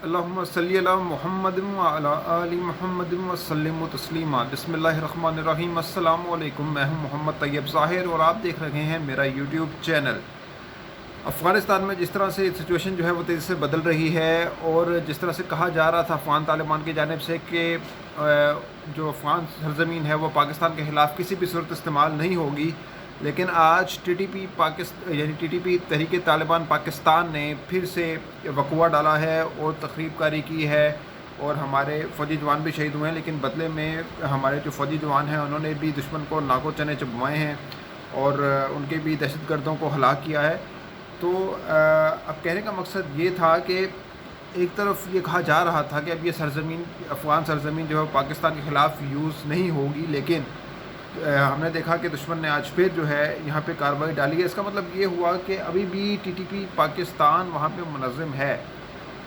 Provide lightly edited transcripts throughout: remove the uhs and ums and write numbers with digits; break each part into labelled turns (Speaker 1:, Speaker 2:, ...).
Speaker 1: اللہم صلی علی محمد وعلی آل محمد وسلم تسلیما۔ بسم اللہ الرحمن الرحیم۔ السلام علیکم، میں ہوں محمد طیب ظاہر اور آپ دیکھ رہے ہیں میرا یوٹیوب چینل۔ افغانستان میں جس طرح سے سچویشن جو ہے وہ تیزی سے بدل رہی ہے، اور جس طرح سے کہا جا رہا تھا افغان طالبان کی جانب سے کہ جو افغان سرزمین ہے وہ پاکستان کے خلاف کسی بھی صورت استعمال نہیں ہوگی، لیکن آج ٹی ٹی پی تحریک طالبان پاکستان نے پھر سے وقوع ڈالا ہے اور تخریب کاری کی ہے، اور ہمارے فوجی جوان بھی شہید ہوئے ہیں، لیکن بدلے میں ہمارے جو فوجی جوان ہیں انہوں نے بھی دشمن کو ناکو چنے چبوائے ہیں اور ان کے بھی دہشت گردوں کو ہلاک کیا ہے۔ تو اب کہنے کا مقصد یہ تھا کہ ایک طرف یہ کہا جا رہا تھا کہ اب یہ سرزمین افغان سرزمین جو ہے پاکستان کے خلاف یوز نہیں ہوگی، لیکن ہم نے دیکھا کہ دشمن نے آج پھر جو ہے یہاں پہ کارروائی ڈالی ہے۔ اس کا مطلب یہ ہوا کہ ابھی بھی ٹی ٹی پی پاکستان وہاں پہ منظم ہے،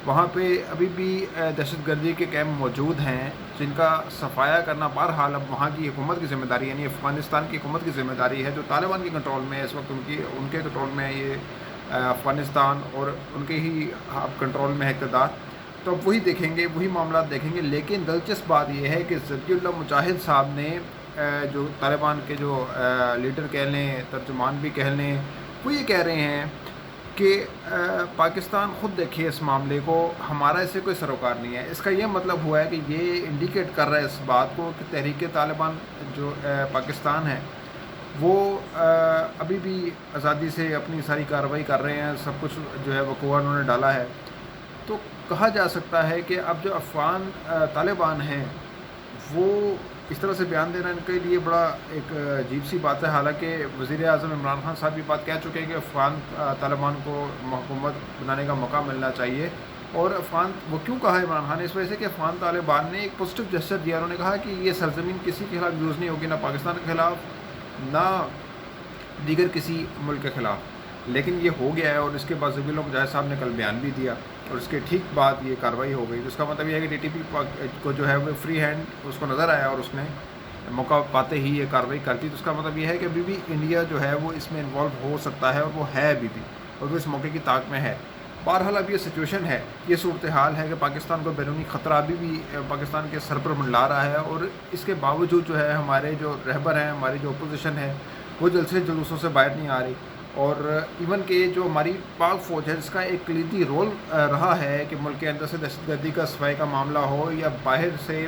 Speaker 1: وہاں پہ ابھی بھی دہشت گردی کے کیمپ موجود ہیں جن کا صفایا کرنا بہرحال اب وہاں کی حکومت کی ذمہ داری، یعنی افغانستان کی حکومت کی ذمہ داری ہے، جو طالبان کے کنٹرول میں ہے اس وقت، ان کے کنٹرول میں ہے یہ افغانستان، اور ان کے ہی اب کنٹرول میں ہے اقتدار۔ تو اب وہی دیکھیں گے، وہی معاملات دیکھیں گے۔ لیکن دلچسپ بات یہ ہے کہ ذکی اللہ مجاہد صاحب نے جو طالبان کے جو لیڈر کہہ لیں، ترجمان بھی کہہ لیں، وہ یہ کہہ رہے ہیں کہ پاکستان خود دیکھے اس معاملے کو، ہمارا اس سے کوئی سروکار نہیں ہے۔ اس کا یہ مطلب ہوا ہے کہ یہ انڈیکیٹ کر رہا ہے اس بات کو کہ تحریک طالبان جو پاکستان ہے وہ ابھی بھی آزادی سے اپنی ساری کارروائی کر رہے ہیں، سب کچھ جو ہے وقوع انہوں نے ڈالا ہے۔ تو کہا جا سکتا ہے کہ اب جو افغان طالبان ہیں وہ اس طرح سے بیان دینا ان کے لیے بڑا ایک عجیب سی بات ہے، حالانکہ وزیر اعظم عمران خان صاحب یہ بات کہہ چکے ہیں کہ افغان طالبان کو حکومت بنانے کا موقع ملنا چاہیے۔ اور وہ کیوں کہا ہے عمران خان نے؟ اس وجہ سے کہ افغان طالبان نے ایک پازیٹیو جسچر دیا، انہوں نے کہا کہ یہ سرزمین کسی کے خلاف یوز نہیں ہوگی، نہ پاکستان کے خلاف نہ دیگر کسی ملک کے خلاف، لیکن یہ ہو گیا ہے۔ اور اس کے بعد ذکی اللہ مجاہد صاحب نے کل بیان بھی دیا، اور اس کے ٹھیک بعد یہ کارروائی ہو گئی۔ تو اس کا مطلب یہ ہے کہ ٹی ٹی پی کو جو ہے وہ فری ہینڈ اس کو نظر آیا اور اس نے موقع پاتے ہی یہ کارروائی کرتی۔ تو اس کا مطلب یہ ہے کہ ابھی بھی انڈیا جو ہے وہ اس میں انوالو ہو سکتا ہے، اور وہ ہے ابھی بھی، اور وہ اس موقع کی طاق میں ہے۔ بہرحال اب یہ سچویشن ہے، یہ صورتحال ہے کہ پاکستان کو بیرونی خطرہ ابھی بھی پاکستان کے سر پر منڈلا رہا ہے، اور اس کے باوجود جو ہے ہمارے جو رہبر ہیں، ہماری جو اپوزیشن ہے، وہ جلسے جلوسوں سے باہر نہیں آ رہی۔ اور ایون کہ جو ہماری پاک فوج ہے جس کا ایک کلیدی رول رہا ہے کہ ملک کے اندر سے دہشت گردی کا صفائی کا معاملہ ہو یا باہر سے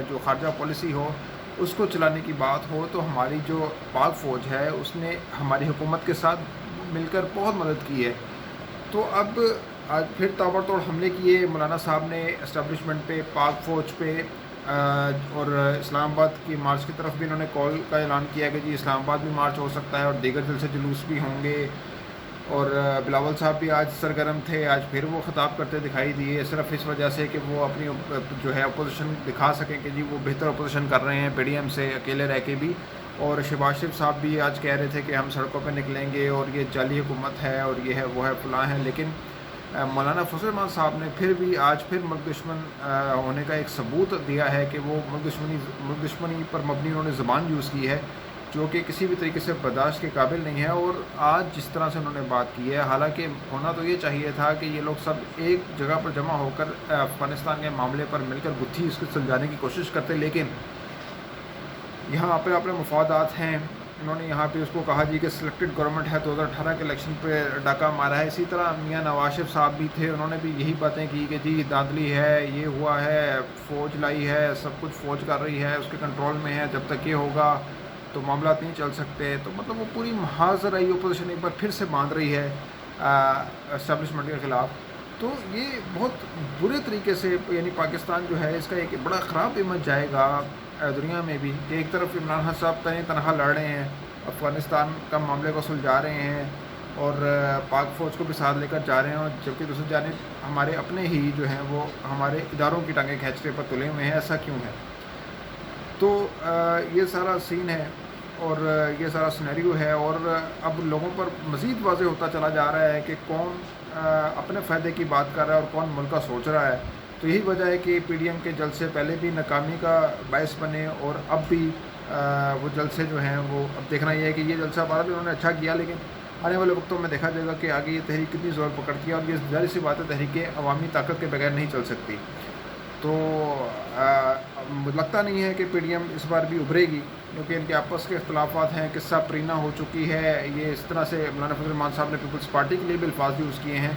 Speaker 1: جو خارجہ پالیسی ہو اس کو چلانے کی بات ہو، تو ہماری جو پاک فوج ہے اس نے ہماری حکومت کے ساتھ مل کر بہت مدد کی ہے۔ تو اب آج پھر تابڑ توڑ حملے کیے مولانا صاحب نے اسٹیبلشمنٹ پہ، پاک فوج پہ، اور اسلام آباد کی مارچ کی طرف بھی انہوں نے کال کا اعلان کیا کہ جی اسلام آباد بھی مارچ ہو سکتا ہے، اور دیگر جلسے جلوس بھی ہوں گے۔ اور بلاول صاحب بھی آج سرگرم تھے، آج پھر وہ خطاب کرتے دکھائی دیے، صرف اس وجہ سے کہ وہ اپنی جو ہے اپوزیشن دکھا سکیں کہ جی وہ بہتر اپوزیشن کر رہے ہیں پی ڈی ایم سے اکیلے رہ کے بھی۔ اور شہباز شریف صاحب بھی آج کہہ رہے تھے کہ ہم سڑکوں پہ نکلیں گے اور یہ جعلی حکومت ہے اور یہ ہے وہ ہے فلاں ہے، لیکن مولانا فضل الرحمان صاحب نے پھر بھی آج پھر ملک دشمن ہونے کا ایک ثبوت دیا ہے کہ وہ ملک دشمنی پر مبنی انہوں نے زبان یوز کی ہے، جو کہ کسی بھی طریقے سے برداشت کے قابل نہیں ہے۔ اور آج جس طرح سے انہوں نے بات کی ہے، حالانکہ ہونا تو یہ چاہیے تھا کہ یہ لوگ سب ایک جگہ پر جمع ہو کر افغانستان کے معاملے پر مل کر گتھی اس کو سلجھانے کی کوشش کرتے، لیکن یہاں اپنے مفادات ہیں۔ انہوں نے یہاں پہ اس کو کہا جی کہ سلیکٹڈ گورنمنٹ ہے، 2018 کے الیکشن پہ ڈاکہ مارا ہے۔ اسی طرح میاں نواز شریف صاحب بھی تھے، انہوں نے بھی یہی باتیں کی کہ جی دھاندلی ہے، یہ ہوا ہے، فوج لائی ہے، سب کچھ فوج کر رہی ہے، اس کے کنٹرول میں ہے، جب تک یہ ہوگا تو معاملات نہیں چل سکتے۔ تو مطلب وہ پوری محاذ رہی اپوزیشن ایک بار پھر سے باندھ رہی ہے اسٹیبلشمنٹ کے خلاف۔ تو یہ بہت برے طریقے سے، یعنی پاکستان جو ہے اس کا ایک بڑا خراب امیج جائے گا دنیا میں بھی، کہ ایک طرف عمران خان صاحب تنہا لڑ رہے ہیں، افغانستان کا معاملے کو سلجھا رہے ہیں اور پاک فوج کو بھی ساتھ لے کر جا رہے ہیں، اور جبکہ دوسری جانب ہمارے اپنے ہی جو ہیں وہ ہمارے اداروں کی ٹانگیں کھینچنے پر تلے ہوئے ہیں۔ ایسا کیوں ہے؟ تو یہ سارا سین ہے اور یہ سارا سینیریو ہے، اور اب لوگوں پر مزید واضح ہوتا چلا جا رہا ہے کہ کون اپنے فائدے کی بات کر رہا ہے اور کون ملک کا سوچ رہا ہے۔ تو یہی وجہ ہے کہ پی ڈی ایم کے جلسے پہلے بھی ناکامی کا باعث بنے، اور اب بھی وہ جلسے جو ہیں وہ اب دیکھنا یہ ہے کہ یہ جلسہ بارہ بھی انہوں نے اچھا کیا، لیکن آنے والے وقتوں میں دیکھا جائے گا کہ آگے یہ تحریک کتنی زور پکڑتی ہے، اور یہ ظاہر سی بات ہے تحریک عوامی طاقت کے بغیر نہیں چل سکتی. تو لگتا نہیں ہے کہ پی ڈی ایم اس بار بھی ابھرے گی، کیونکہ ان کے آپس کے اختلافات ہیں، قصہ پرینا ہو چکی ہے. یہ اس طرح سے مولانا فضل الرحمان صاحب نے پیپلز پارٹی کے لیے بھی الفاظ یوز کیے ہیں،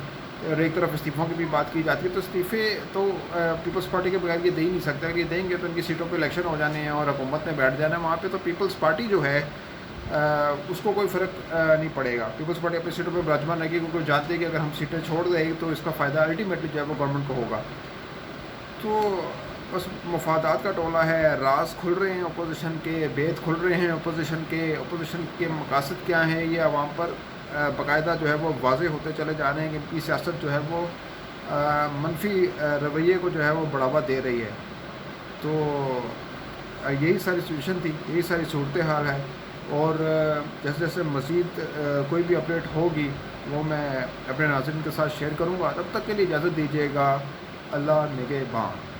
Speaker 1: اور ایک طرف استعفوں کی بھی بات کی جاتی ہے. تو استعفے تو پیپلز پارٹی کے بغیر یہ دے ہی نہیں سکتا. اگر یہ دیں گے تو ان کی سیٹوں پہ الیکشن ہو جانے ہیں اور حکومت میں بیٹھ جانا ہے وہاں پہ، تو پیپلز پارٹی جو ہے اس کو کوئی فرق نہیں پڑے گا. پیپلز پارٹی اپنی سیٹوں پہ براجمان رہے گی، کیونکہ وہ جانتے ہیں کہ اگر ہم سیٹیں چھوڑ دیں تو اس کا فائدہ الٹیمیٹلی جو ہے وہ گورنمنٹ کو ہوگا. تو بس مفادات کا ٹولہ ہے، راز کھل رہے ہیں اپوزیشن کے، بید کھل رہے ہیں اپوزیشن کے مقاصد کیا ہیں، یہ عوام پر باقاعدہ جو ہے وہ واضح ہوتے چلے جا رہے ہیں کہ ان کی سیاست جو ہے وہ منفی رویے کو جو ہے وہ بڑھاوا دے رہی ہے. تو یہی ساری سچویشن تھی، یہی ساری صورتحال ہے. اور جیسے جیسے مزید کوئی بھی اپڈیٹ ہوگی وہ میں اپنے ناظرین کے ساتھ شیئر کروں گا. تب تک کے لیے اجازت دیجیے گا. اللہ نگہبان.